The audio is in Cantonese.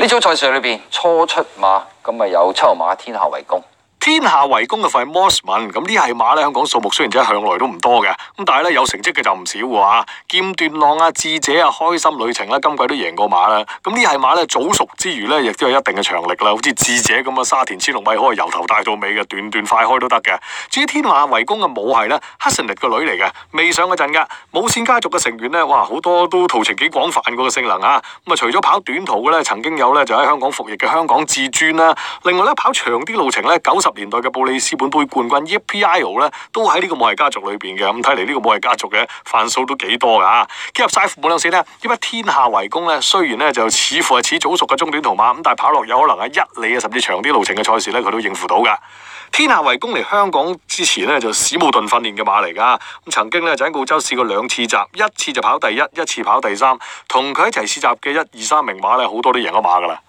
呢組賽事裏邊初出馬咁咪有7號馬天下為公。天下為公嘅份係 Mossman，咁呢係馬咧，香港數目雖然真係向來都唔多嘅，咁但係咧有成績嘅就唔少喎。劍斷浪啊、智者啊、開心旅程啦，今季都贏過馬啦。咁呢係馬咧早熟之餘咧，亦都有一定嘅長力啦。好似智者咁啊，沙田千六米可以由頭帶到尾嘅，段快開都得嘅。至於天下為公嘅母係咧，黑神力個女嚟嘅，未上嗰陣噶。母線家族嘅成員咧，哇好多都途程幾廣泛嗰個性能啊。咁啊，除咗跑短途嘅咧，曾經有咧就喺香港服役嘅香港至尊啦。另外咧跑長啲路程咧，90年代嘅布里斯本杯冠軍 EPIO 咧，都喺呢個母系家族裏邊嘅。咁睇嚟呢個母系家族嘅範數都幾多噶。結合晒父母兩線呢，因為天下為公咧，雖然咧就似乎係似早熟嘅中短途馬，咁但係跑落有可能係1里啊，甚至長啲路程嘅賽事咧，佢都應付到噶。天下為公嚟香港之前咧就史姆頓訓練嘅馬嚟噶。咁曾經咧就喺澳洲試過2次集，一次就跑第1，一次跑第3，同佢一齊試集嘅1、2、3名馬咧，好多都贏咗馬噶啦。